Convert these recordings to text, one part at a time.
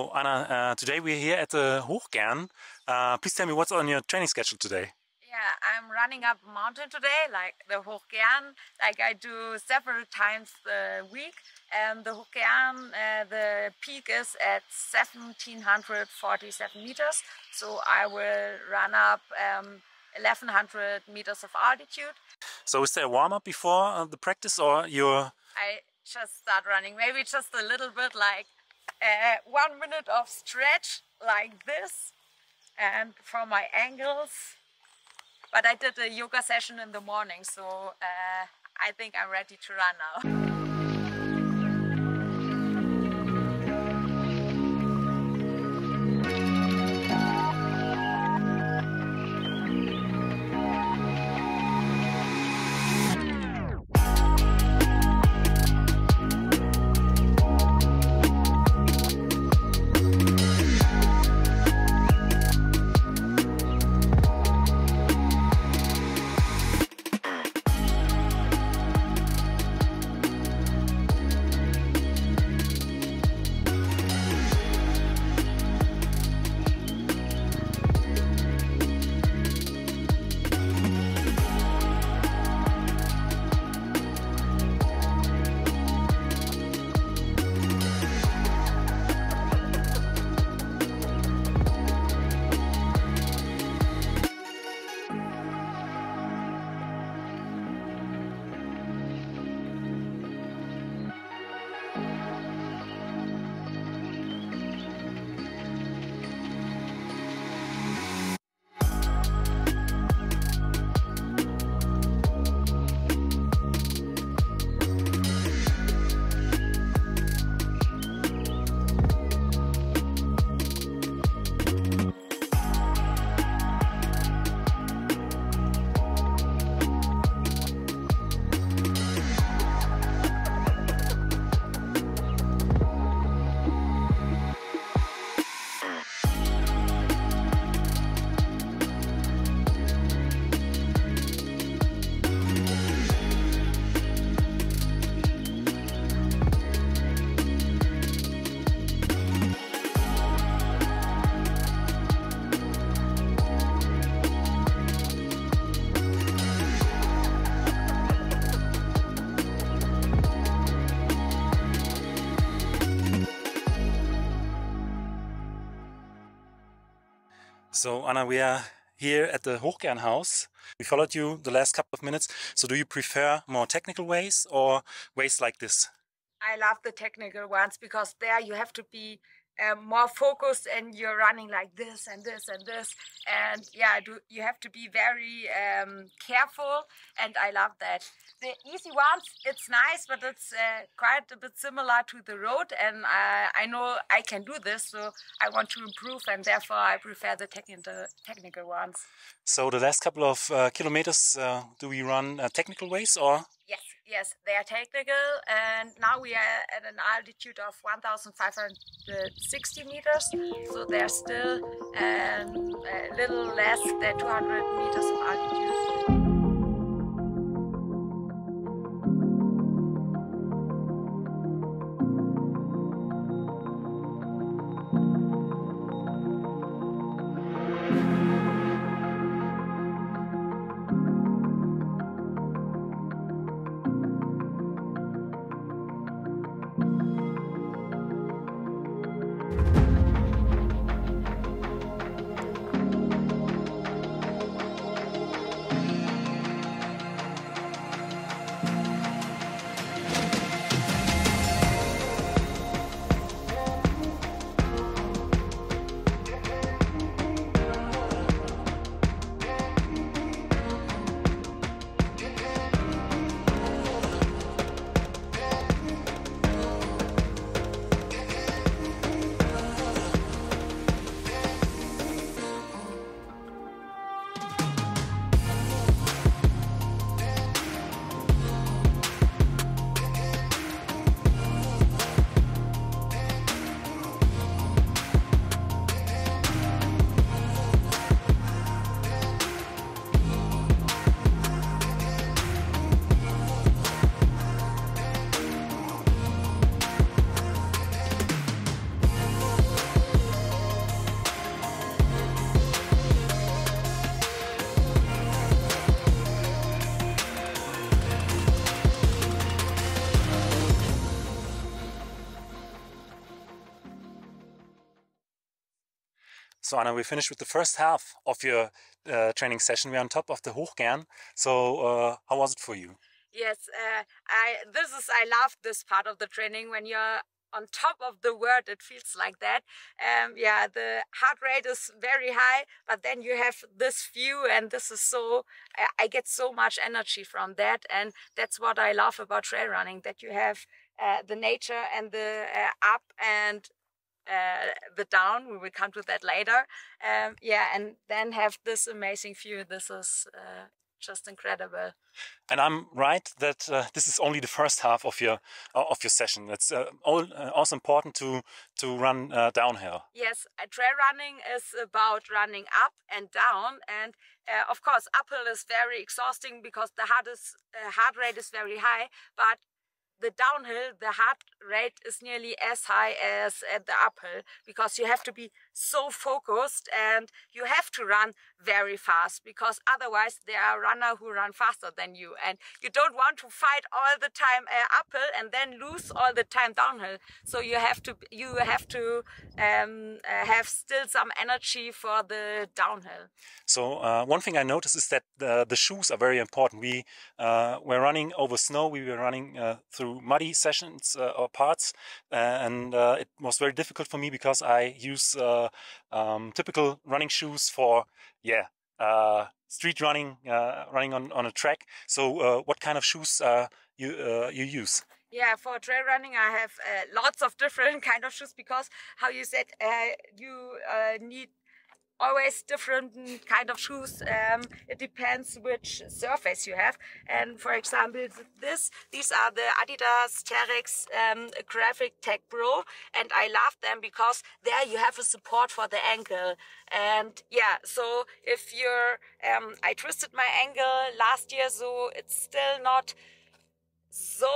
So Anna, today we're here at the Hochgern. Please tell me what's on your training schedule today. Yeah, I'm running up a mountain today, like the Hochgern, like I do several times a week. And the Hochgern, the peak is at 1,747 meters. So I will run up 1,100 meters of altitude. So is there a warm-up before the practice, or you're... I just start running, maybe just a little bit, like 1 minute of stretch like this, and for my ankles. But I did a yoga session in the morning, so I think I'm ready to run now. So Anna, we are here at the Hochgern house. We followed you the last couple of minutes. So do you prefer more technical ways or ways like this? I love the technical ones because there you have to be more focused and you're running like this and this and this. And yeah, you have to be very careful, and I love that. The easy ones, it's nice, but it's quite a bit similar to the road, and I know I can do this, so I want to improve, and therefore I prefer the technical ones. So the last couple of kilometers, do we run technical ways or? Yes, they are technical, and now we are at an altitude of 1,560 meters, so there's still a little less than 200 meters of altitude. So Anna, we finished with the first half of your training session. We're on top of the Hochgern. So how was it for you? Yes, I love this part of the training when you're on top of the world. It feels like that. Yeah, the heart rate is very high, but then you have this view, and this is so, I get so much energy from that, and that's what I love about trail running, that you have the nature and the up and the down. We will come to that later. Yeah, and then have this amazing view. This is just incredible. And I'm right that this is only the first half of your session. It's also important to run downhill. Yes, trail running is about running up and down, and of course uphill is very exhausting because the heart rate is very high, but the downhill, the heart rate is nearly as high as at the uphill, because you have to be so focused and you have to run very fast, because otherwise there are runners who run faster than you, and you don't want to fight all the time uphill and then lose all the time downhill. So you have to have still some energy for the downhill. So one thing I noticed is that the shoes are very important. We were running over snow. We were running through muddy sessions or parts, and it was very difficult for me because I use typical running shoes for street running, running on a track. So what kind of shoes you use? Yeah, for trail running I have lots of different kind of shoes, because how you said you need always different kind of shoes. It depends which surface you have. And for example, these are the Adidas Terex Graphic Tech Pro, and I love them because there you have a support for the ankle. And yeah, so if you're I twisted my ankle last year, so it's still not so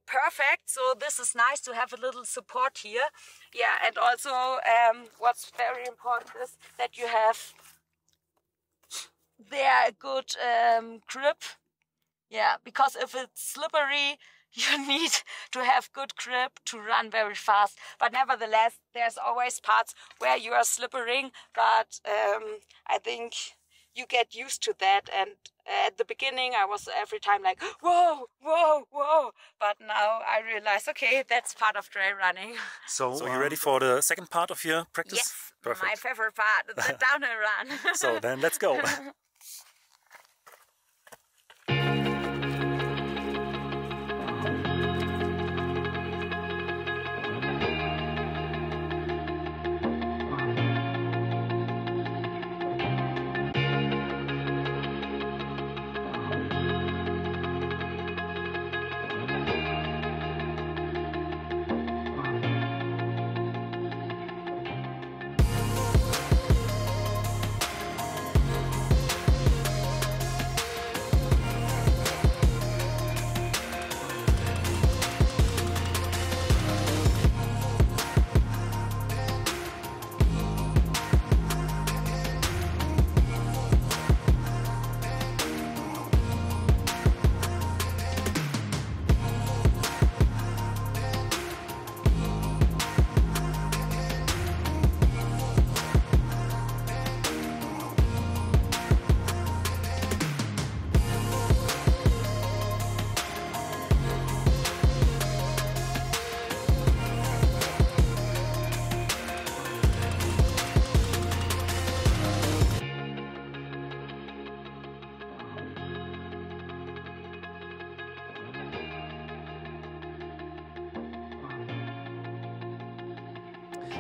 perfect, so this is nice to have a little support here. Yeah, and also what's very important is that you have there a good grip. Yeah, because if it's slippery, you need to have good grip to run very fast. But nevertheless, there's always parts where you are slippering, but I think you get used to that. And at the beginning, I was every time like, whoa, whoa, whoa. But now I realize, okay, that's part of trail running. So you ready for the second part of your practice? Yes, perfect. My favorite part, the downhill run. So then let's go.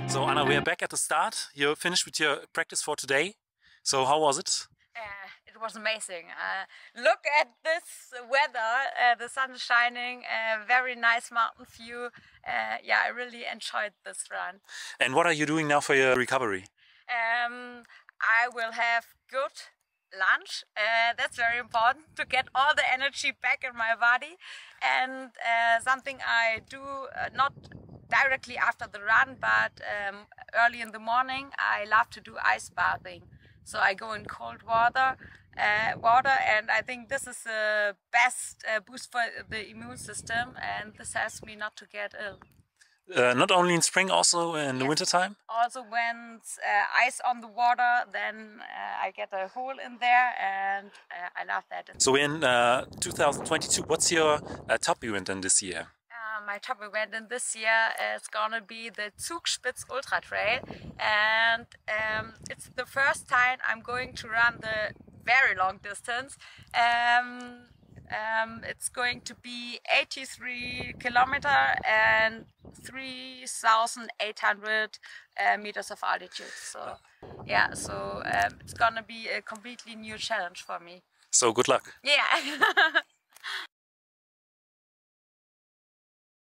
So Anna, we are back at the start. You're finished with your practice for today. So how was it? It was amazing. Look at this weather. The sun is shining. Very nice mountain view. Yeah, I really enjoyed this run. And what are you doing now for your recovery? I will have good lunch. That's very important to get all the energy back in my body. And something I do not directly after the run, but early in the morning, I love to do ice bathing. So I go in cold water, and I think this is the best boost for the immune system, and this helps me not to get ill. Not only in spring, also in the Yes. winter time? Also when it's ice on the water, then I get a hole in there, and I love that. So we're in 2022. What's your top event in this year? My top event in this year is gonna be the Zugspitz Ultratrail, and it's the first time I'm going to run the very long distance. It's going to be 83 kilometers and 3,800 meters of altitude. So yeah, so it's gonna be a completely new challenge for me. So good luck. Yeah.